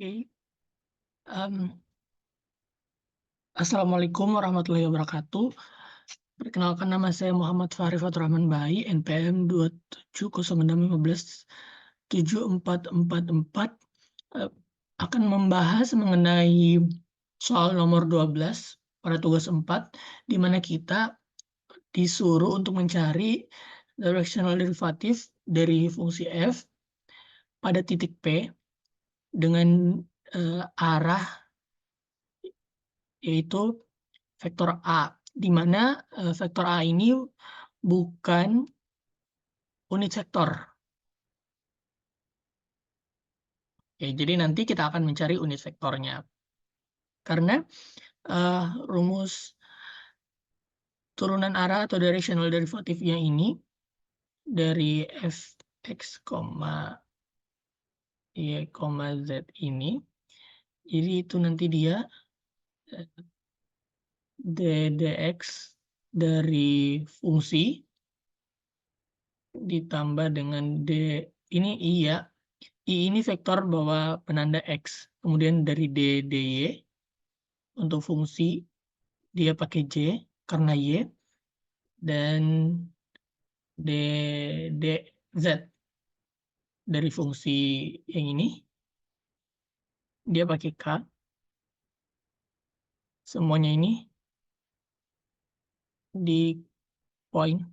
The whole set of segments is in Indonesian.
Oke. Assalamualaikum warahmatullahi wabarakatuh. Perkenalkan, nama saya Muhammad Fahri Faturrahman Bayi, NPM 2706157444, akan membahas mengenai soal nomor 12 pada tugas 4, di mana kita disuruh untuk mencari directional derivative dari fungsi f pada titik P dengan arah yaitu vektor A, di mana vektor A ini bukan unit vektor. Oke, jadi nanti kita akan mencari unit vektornya. Karena rumus turunan arah atau directional derivative-nya ini dari fx, y, z ini, jadi itu nanti dia dx dari fungsi ditambah dengan d ini i ya. I ini vektor bawa penanda x, kemudian dari dy untuk fungsi dia pakai j karena y, dan dz dari fungsi yang ini dia pakai k. Semuanya ini di point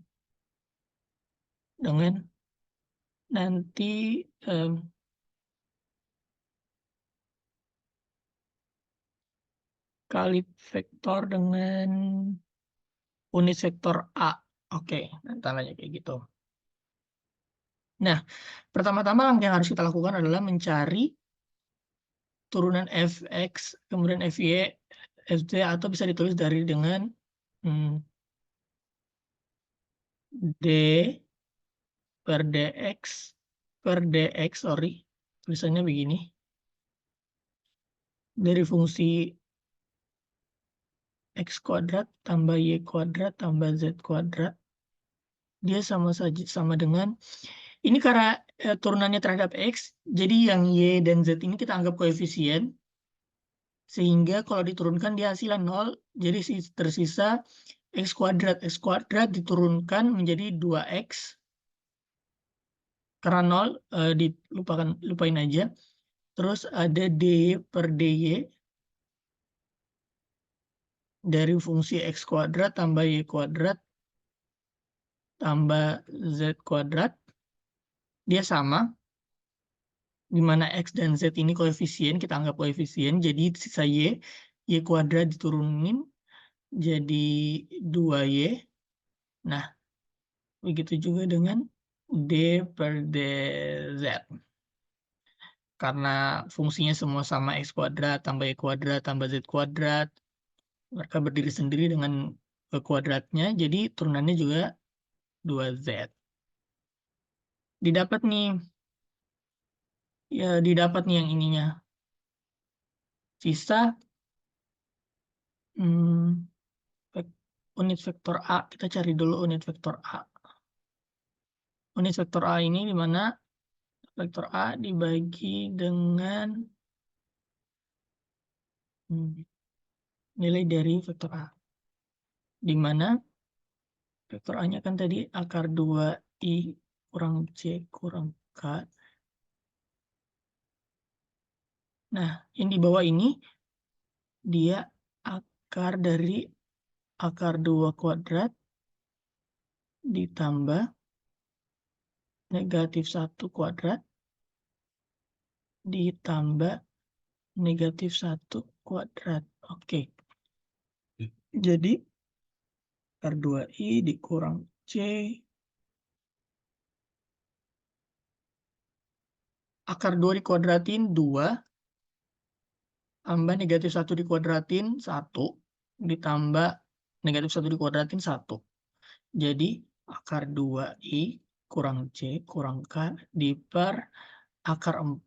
dengan nanti kali vektor dengan unit vektor A. Oke, tandanya kayak gitu. Nah, pertama-tama yang harus kita lakukan adalah mencari turunan fx, kemudian fy, fz, atau bisa ditulis dari dengan d per dx per dx, tulisannya begini, dari fungsi x kuadrat tambah y kuadrat tambah z kuadrat, dia sama dengan ini karena turunannya terhadap x, jadi yang y dan z ini kita anggap koefisien, sehingga kalau diturunkan dia hasilnya 0, jadi tersisa x kuadrat diturunkan menjadi 2x, karena 0 lupain aja. Terus ada d per dy dari fungsi x kuadrat tambah y kuadrat tambah z kuadrat, dia sama, di mana x dan z ini koefisien, kita anggap koefisien, jadi sisa y kuadrat diturunin jadi 2y. Nah, begitu juga dengan d per dz. Karena fungsinya semua sama, x kuadrat tambah y kuadrat tambah z kuadrat, mereka berdiri sendiri dengan kuadratnya, jadi turunannya juga 2z. Didapat nih yang ininya. Sisa unit vektor A. Kita cari dulu unit vektor A. Unit vektor A ini di mana vektor A dibagi dengan nilai dari vektor A. Di mana vektor A-nya kan tadi akar 2i kurang c kurang k. Nah, yang di bawah ini dia akar dari akar 2 kuadrat ditambah negatif 1 kuadrat ditambah negatif 1 kuadrat. Oke. Jadi akar 2i dikurang c. Akar 2 dikuadratin 2. Tambah negatif 1 dikuadratin 1. Ditambah negatif 1 dikuadratin 1. Jadi akar 2i kurang c kurang k diper akar 4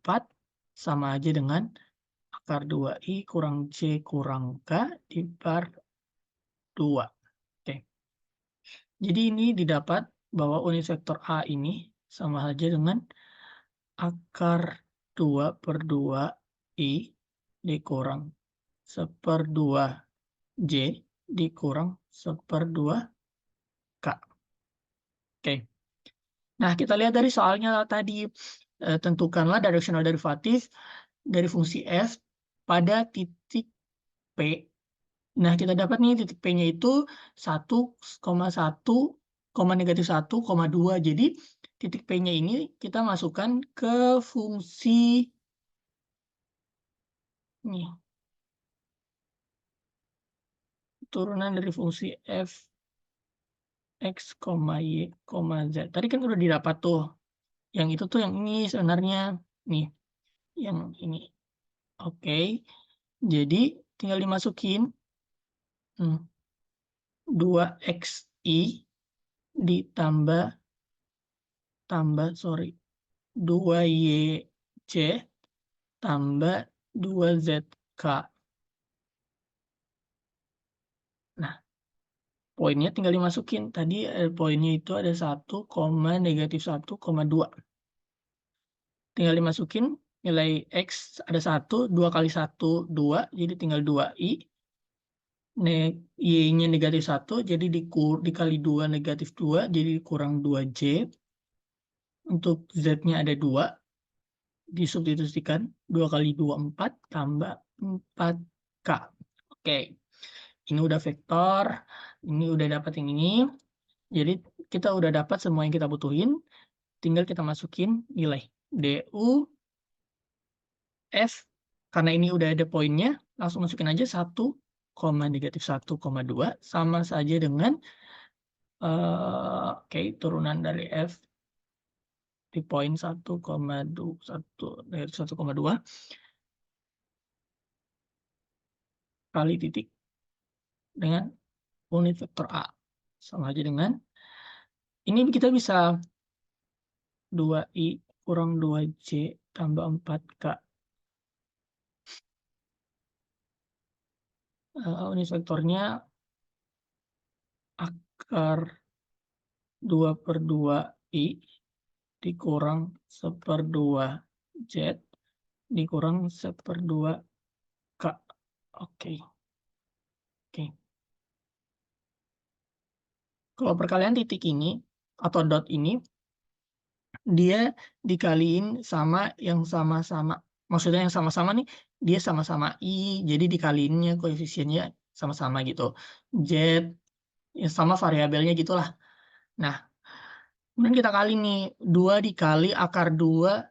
sama aja dengan akar 2i kurang c kurang k diper 2. Oke. Jadi ini didapat bahwa unit vektor A ini sama aja dengan akar 2 per 2 I dikurang 1/2 J dikurang 1/2 K. Oke. Nah, kita lihat dari soalnya tadi. Tentukanlah directional derivative dari fungsi f pada titik P. Nah, kita dapat nih titik P-nya itu 1,1, -1,2. Jadi, titik P-nya ini kita masukkan ke fungsi nih, turunan dari fungsi f x, y, z. Tadi kan udah didapat tuh. Yang itu tuh yang ini sebenarnya. Nih, yang ini. Oke. Jadi, tinggal dimasukin 2xi ditambah 2yc tambah 2zk. Nah, poinnya tinggal dimasukin. Tadi poinnya itu ada 1, -1,2. Tinggal dimasukin nilai x ada 1, 2 kali 1, 2, jadi tinggal 2i. Y-nya -1, jadi dikali 2 -2, jadi kurang 2j. Untuk z-nya ada 2, disubstitusikan 2 kali 2, 4, tambah 4k. Oke, ini udah vektor, ini udah dapat yang ini. Jadi kita udah dapat semua yang kita butuhin, tinggal kita masukin nilai du f, karena ini udah ada poinnya, langsung masukin aja 1, -1,2 sama saja dengan turunan dari f di poin 1,2 kali titik dengan unit vektor A. Sama aja dengan, ini kita bisa 2i kurang 2j tambah 4k. Unit vektornya akar 2/2i dikurang 1/2 z dikurang 1/2 k. Oke. Kalau perkalian titik ini atau dot ini, dia dikaliin sama yang sama-sama. Maksudnya yang sama-sama nih, dia sama-sama i, jadi dikaliinnya koefisiennya sama-sama gitu. Z, ya sama variabelnya gitulah. Nah, kemudian kita kali nih, 2 dikali akar 2/2.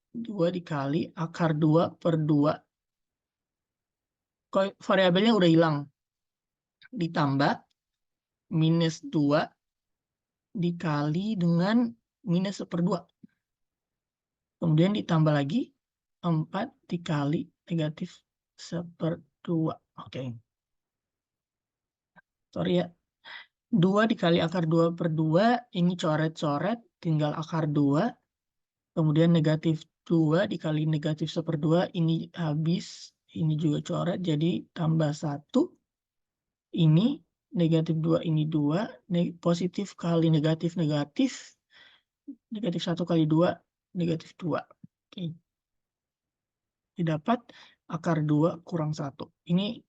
2 dikali akar 2/2. Variabelnya udah hilang. Ditambah minus 2 dikali dengan minus 1/2. Kemudian ditambah lagi 4 dikali negatif 1/2. Oke. Sorry ya. 2 dikali akar 2/2, ini coret-coret, tinggal akar 2. Kemudian negatif 2 dikali negatif 1/2, ini habis. Ini juga coret, jadi tambah 1. Ini negatif 2, ini 2. Positif kali negatif, negatif. Negatif 1 kali 2, negatif 2. Oke. Didapat akar 2 kurang 1. Ini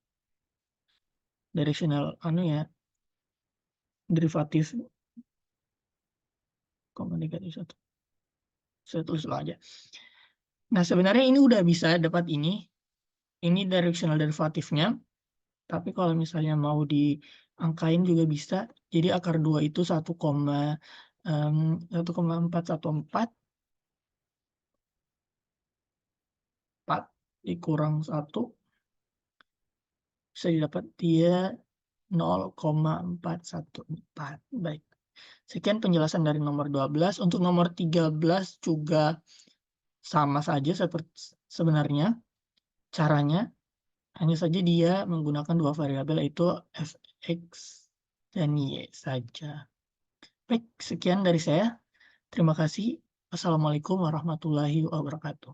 directional derivatif negatif 1. Saya tulis dulu aja. Nah, sebenarnya ini udah bisa dapat ini. Ini directional derivatifnya. Tapi kalau misalnya mau diangkain juga bisa. Jadi akar 2 itu 1,414 dikurang 1. Bisa didapat dia 0,414. Baik. Sekian penjelasan dari nomor 12. Untuk nomor 13 juga sama saja seperti sebenarnya caranya. Hanya saja dia menggunakan dua variabel, yaitu fx dan y saja. Baik, sekian dari saya. Terima kasih. Assalamualaikum warahmatullahi wabarakatuh.